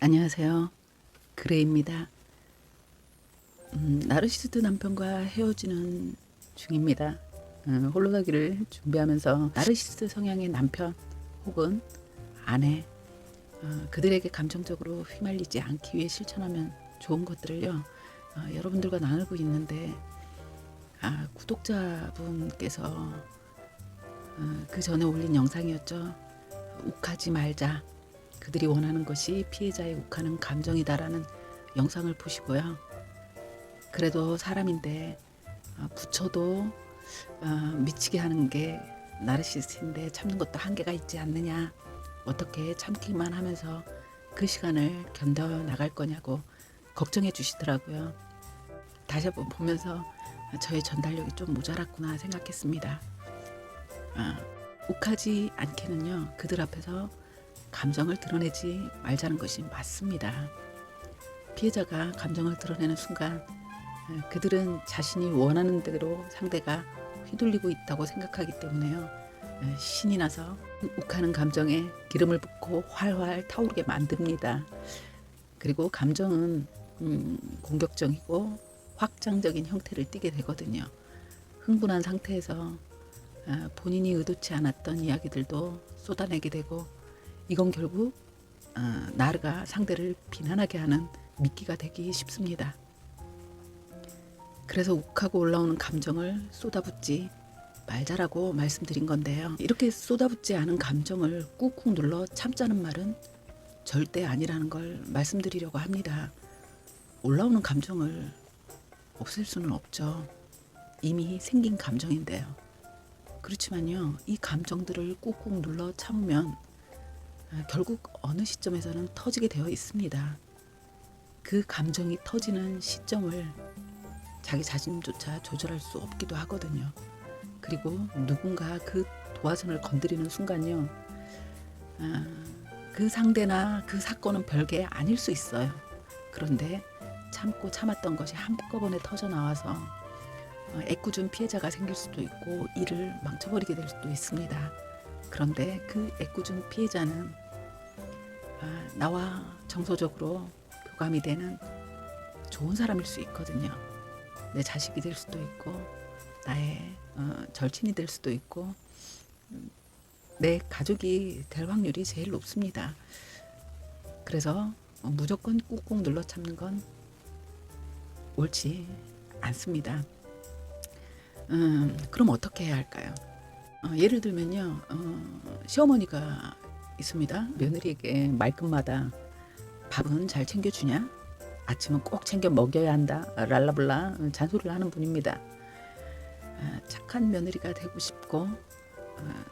안녕하세요. 그레이입니다. 나르시스트 남편과 헤어지는 중입니다. 홀로가기를 준비하면서 나르시스트 성향의 남편 혹은 아내, 그들에게 감정적으로 휘말리지 않기 위해 실천하면 좋은 것들을요, 여러분들과 나누고 있는데, 구독자분께서 그 전에 올린 영상이었죠. 욱하지 말자. 그들이 원하는 것이 피해자의 욱하는 감정이다라는 영상을 보시고요. 그래도 사람인데 부처도 미치게 하는 게 나르시스트인데 참는 것도 한계가 있지 않느냐. 어떻게 참기만 하면서 그 시간을 견뎌 나갈 거냐고 걱정해 주시더라고요. 다시 한번 보면서 저의 전달력이 좀 모자랐구나 생각했습니다. 욱하지 않게는요, 그들 앞에서 감정을 드러내지 말자는 것이 맞습니다. 피해자가 감정을 드러내는 순간 그들은 자신이 원하는 대로 상대가 휘둘리고 있다고 생각하기 때문에요. 신이 나서 욱하는 감정에 기름을 붓고 활활 타오르게 만듭니다. 그리고 감정은 공격적이고 확장적인 형태를 띠게 되거든요. 흥분한 상태에서 본인이 의도치 않았던 이야기들도 쏟아내게 되고, 이건 결국 나르가 상대를 비난하게 하는 미끼가 되기 쉽습니다. 그래서 욱하고 올라오는 감정을 쏟아붓지 말자라고 말씀드린 건데요. 이렇게 쏟아붓지 않은 감정을 꾹꾹 눌러 참자는 말은 절대 아니라는 걸 말씀드리려고 합니다. 올라오는 감정을 없앨 수는 없죠. 이미 생긴 감정인데요. 그렇지만요, 이 감정들을 꾹꾹 눌러 참으면 결국 어느 시점에서는 터지게 되어 있습니다. 그 감정이 터지는 시점을 자기 자신조차 조절할 수 없기도 하거든요. 그리고 누군가 그 도화선을 건드리는 순간요, 그 상대나 그 사건은 별게 아닐 수 있어요. 그런데 참고 참았던 것이 한꺼번에 터져 나와서 애꿎은 피해자가 생길 수도 있고 일을 망쳐버리게 될 수도 있습니다. 그런데 그 애꿎은 피해자는 나와 정서적으로 교감이 되는 좋은 사람일 수 있거든요. 내 자식이 될 수도 있고, 나의 절친이 될 수도 있고, 내 가족이 될 확률이 제일 높습니다. 그래서 무조건 꾹꾹 눌러 참는 건 옳지 않습니다. 그럼 어떻게 해야 할까요? 예를 들면요, 시어머니가 있습니다. 며느리에게 말끝마다 밥은 잘 챙겨주냐? 아침은 꼭 챙겨 먹여야 한다. 랄라블라 잔소리를 하는 분입니다. 착한 며느리가 되고 싶고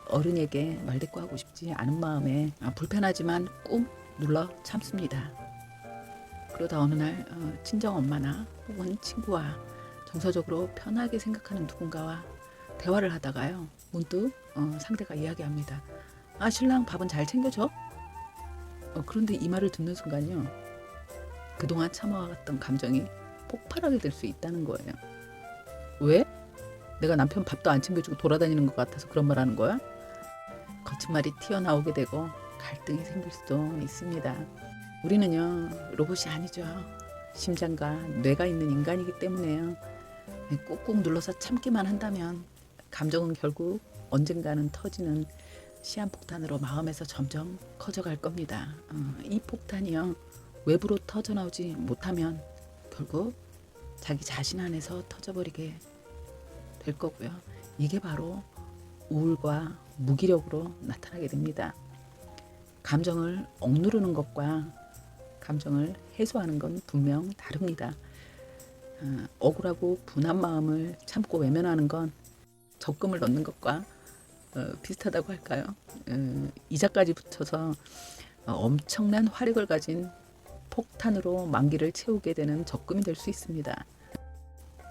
어른에게 말대꾸하고 싶지 않은 마음에 불편하지만 꾹 눌러 참습니다. 그러다 어느 날 친정엄마나 혹은 친구와 정서적으로 편하게 생각하는 누군가와 대화를 하다가요, 문득 상대가 이야기합니다. 신랑 밥은 잘 챙겨줘? 그런데 이 말을 듣는 순간요, 그동안 참아왔던 감정이 폭발하게 될 수 있다는 거예요. 왜? 내가 남편 밥도 안 챙겨주고 돌아다니는 것 같아서 그런 말 하는 거야? 거친 말이 튀어나오게 되고 갈등이 생길 수도 있습니다. 우리는요, 로봇이 아니죠. 심장과 뇌가 있는 인간이기 때문에요. 꾹꾹 눌러서 참기만 한다면 감정은 결국 언젠가는 터지는 시한폭탄으로 마음에서 점점 커져갈 겁니다. 이 폭탄이요, 외부로 터져나오지 못하면 결국 자기 자신 안에서 터져버리게 될 거고요. 이게 바로 우울과 무기력으로 나타나게 됩니다. 감정을 억누르는 것과 감정을 해소하는 건 분명 다릅니다. 억울하고 분한 마음을 참고 외면하는 건 적금을 넣는 것과 비슷하다고 할까요? 이자까지 붙여서 엄청난 화력을 가진 폭탄으로 만기를 채우게 되는 적금이 될 수 있습니다.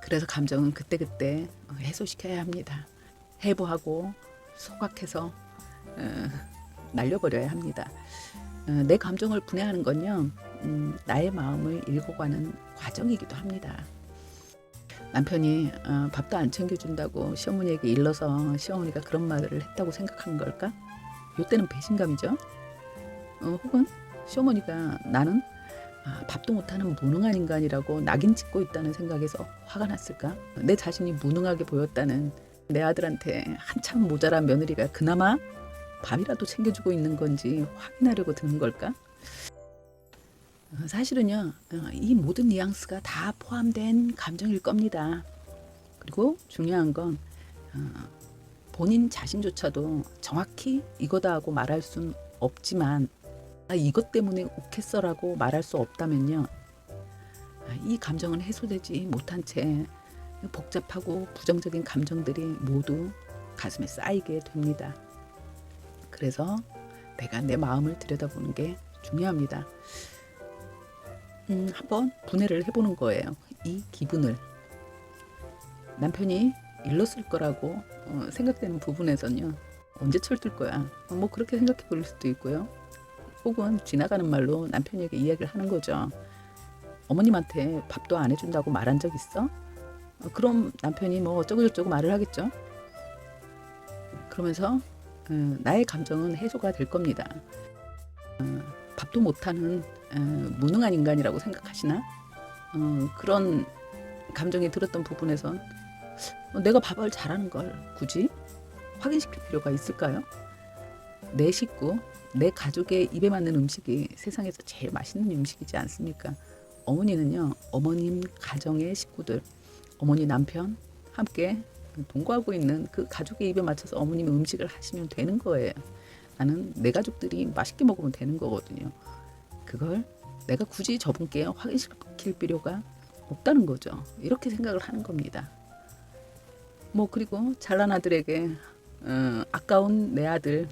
그래서 감정은 그때그때 해소시켜야 합니다. 해부하고 소각해서 날려버려야 합니다. 내 감정을 분해하는 건요, 나의 마음을 읽어가는 과정이기도 합니다. 남편이 밥도 안 챙겨준다고 시어머니에게 일러서 시어머니가 그런 말을 했다고 생각하는 걸까? 이때는 배신감이죠. 혹은 시어머니가 나는 밥도 못하는 무능한 인간이라고 낙인 찍고 있다는 생각에서 화가 났을까? 내 자신이 무능하게 보였다는 내 아들한테 한참 모자란 며느리가 그나마 밥이라도 챙겨주고 있는 건지 확인하려고 드는 걸까? 사실은요, 이 모든 뉘앙스가 다 포함된 감정일 겁니다. 그리고 중요한 건 본인 자신조차도 정확히 이거다 하고 말할 순 없지만 이것 때문에 욱했어라고 말할 수 없다면요, 이 감정은 해소되지 못한 채 복잡하고 부정적인 감정들이 모두 가슴에 쌓이게 됩니다. 그래서 내가 내 마음을 들여다보는 게 중요합니다. 한번 분해를 해보는 거예요. 이 기분을. 남편이 일렀을 거라고 생각되는 부분에서는요, 언제 철들 거야? 뭐 그렇게 생각해 볼 수도 있고요. 혹은 지나가는 말로 남편에게 이야기를 하는 거죠. 어머님한테 밥도 안 해준다고 말한 적 있어? 그럼 남편이 뭐 어쩌고저쩌고 말을 하겠죠. 그러면서 나의 감정은 해소가 될 겁니다. 밥도 못하는 무능한 인간이라고 생각하시나? 그런 감정이 들었던 부분에선 내가 밥을 잘하는 걸 굳이 확인시킬 필요가 있을까요? 내 식구, 내 가족의 입에 맞는 음식이 세상에서 제일 맛있는 음식이지 않습니까? 어머니는요, 어머님 가정의 식구들, 어머니 남편 함께 동거하고 있는 그 가족의 입에 맞춰서 어머님의 음식을 하시면 되는 거예요. 나는 내 가족들이 맛있게 먹으면 되는 거거든요. 그걸 내가 굳이 저분께 확인시킬 필요가 없다는 거죠. 이렇게 생각을 하는 겁니다. 뭐 그리고 잘난 아들에게 아까운 내 아들,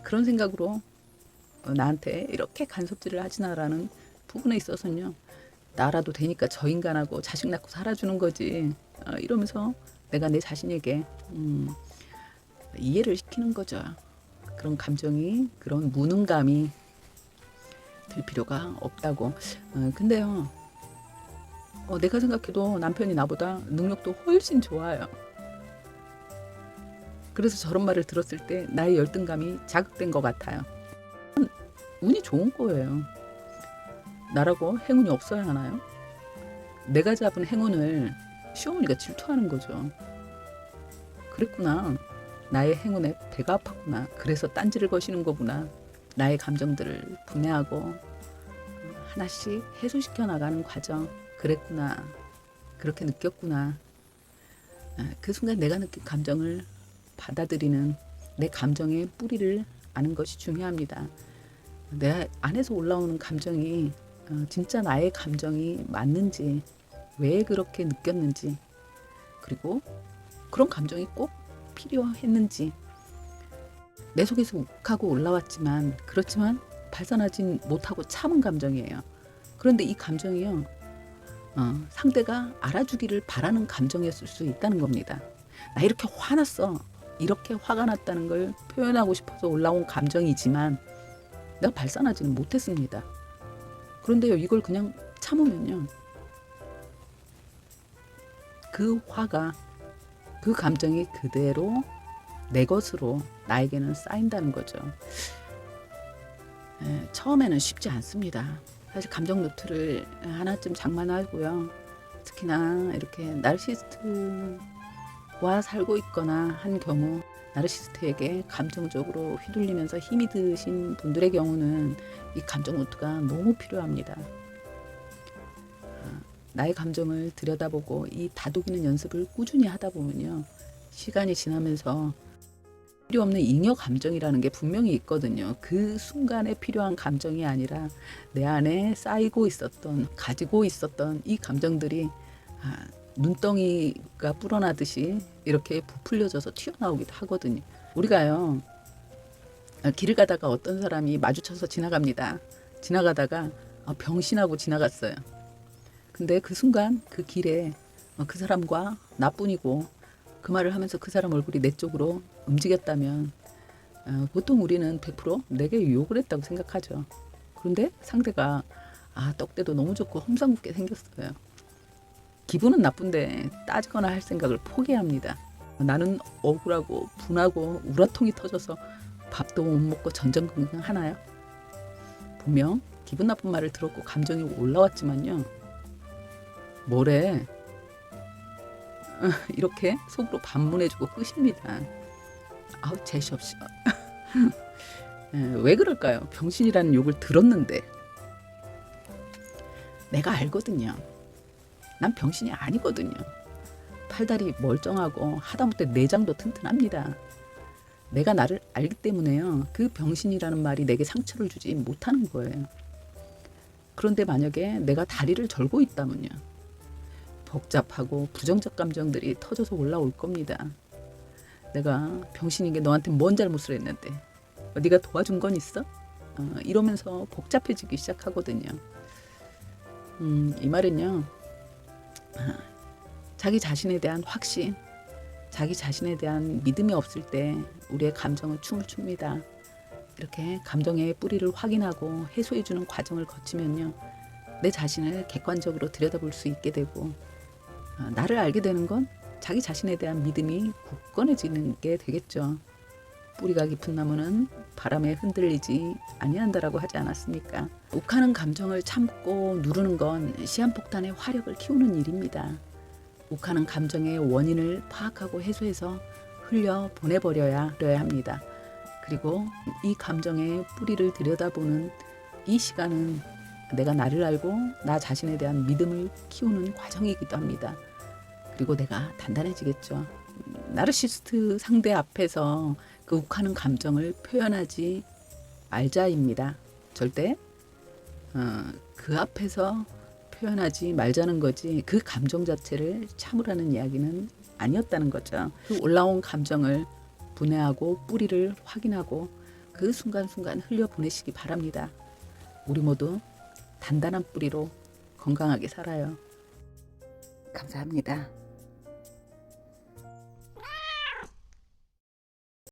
그런 생각으로 나한테 이렇게 간섭질을 하지나라는 부분에 있어서는요, 나라도 되니까 저 인간하고 자식 낳고 살아주는 거지, 이러면서 내가 내 자신에게 이해를 시키는 거죠. 그런 감정이, 그런 무능감이 들 필요가 없다고. 근데요, 내가 생각해도 남편이 나보다 능력도 훨씬 좋아요. 그래서 저런 말을 들었을 때 나의 열등감이 자극된 것 같아요. 운이 좋은 거예요. 나라고 행운이 없어야 하나요? 내가 잡은 행운을 시어머니가 질투하는 거죠. 그랬구나. 나의 행운에 배가 아팠구나. 그래서 딴지를 거시는 거구나. 나의 감정들을 분해하고 하나씩 해소시켜 나가는 과정. 그랬구나. 그렇게 느꼈구나. 그 순간 내가 느낀 감정을 받아들이는, 내 감정의 뿌리를 아는 것이 중요합니다. 내 안에서 올라오는 감정이 진짜 나의 감정이 맞는지, 왜 그렇게 느꼈는지, 그리고 그런 감정이 꼭 필요했는지. 내 속에서 욱하고 올라왔지만, 그렇지만 발산하진 못하고 참은 감정이에요. 그런데 이 감정이요, 상대가 알아주기를 바라는 감정이었을 수 있다는 겁니다. 나 이렇게 화났어, 이렇게 화가 났다는 걸 표현하고 싶어서 올라온 감정이지만 내가 발산하지는 못했습니다. 그런데요, 이걸 그냥 참으면요, 그 화가, 그 감정이 그대로 내 것으로 나에게는 쌓인다는 거죠. 처음에는 쉽지 않습니다. 사실 감정 노트를 하나쯤 장만하고요, 특히나 이렇게 나르시스트와 살고 있거나 한 경우, 나르시스트에게 감정적으로 휘둘리면서 힘이 드신 분들의 경우는 이 감정 노트가 너무 필요합니다. 나의 감정을 들여다보고 이 다독이는 연습을 꾸준히 하다 보면요, 시간이 지나면서 필요 없는 잉여 감정이라는 게 분명히 있거든요. 그 순간에 필요한 감정이 아니라 내 안에 쌓이고 있었던, 가지고 있었던 이 감정들이 눈덩이가 불어나듯이 이렇게 부풀려져서 튀어나오기도 하거든요. 우리가요, 길을 가다가 어떤 사람이 마주쳐서 지나갑니다. 지나가다가 병신하고 지나갔어요. 근데 그 순간 그 길에 그 사람과 나뿐이고 그 말을 하면서 그 사람 얼굴이 내 쪽으로 움직였다면 보통 우리는 100% 내게 욕을 했다고 생각하죠. 그런데 상대가 떡대도 너무 좋고 험상궂게 생겼어요. 기분은 나쁜데 따지거나 할 생각을 포기합니다. 나는 억울하고 분하고 우라통이 터져서 밥도 못 먹고 전전긍긍 하나요? 분명 기분 나쁜 말을 들었고 감정이 올라왔지만요. 뭐래? 이렇게 속으로 반문해주고 끄십니다. 아우 재수없이. 왜 그럴까요? 병신이라는 욕을 들었는데. 내가 알거든요. 난 병신이 아니거든요. 팔다리 멀쩡하고 하다못해 내장도 튼튼합니다. 내가 나를 알기 때문에요. 그 병신이라는 말이 내게 상처를 주지 못하는 거예요. 그런데 만약에 내가 다리를 절고 있다면요. 복잡하고 부정적 감정들이 터져서 올라올 겁니다. 내가 병신인 게 너한테 뭔 잘못을 했는데 네가 도와준 건 있어? 이러면서 복잡해지기 시작하거든요. 이 말은요. 자기 자신에 대한 확신, 자기 자신에 대한 믿음이 없을 때 우리의 감정은 춤을 춥니다. 이렇게 감정의 뿌리를 확인하고 해소해주는 과정을 거치면요. 내 자신을 객관적으로 들여다볼 수 있게 되고 나를 알게 되는 건 자기 자신에 대한 믿음이 굳건해지는 게 되겠죠. 뿌리가 깊은 나무는 바람에 흔들리지 아니한다라고 하지 않았습니까? 욱하는 감정을 참고 누르는 건 시한폭탄의 화력을 키우는 일입니다. 욱하는 감정의 원인을 파악하고 해소해서 흘려 보내버려야 합니다. 그리고 이 감정의 뿌리를 들여다보는 이 시간은 내가 나를 알고 나 자신에 대한 믿음을 키우는 과정이기도 합니다. 그리고 내가 단단해지겠죠. 나르시스트 상대 앞에서 그 욱하는 감정을 표현하지 말자입니다. 절대 그 앞에서 표현하지 말자는 거지 그 감정 자체를 참으라는 이야기는 아니었다는 거죠. 그 올라온 감정을 분해하고 뿌리를 확인하고 그 순간순간 흘려보내시기 바랍니다. 우리 모두 단단한 뿌리로 건강하게 살아요. 감사합니다.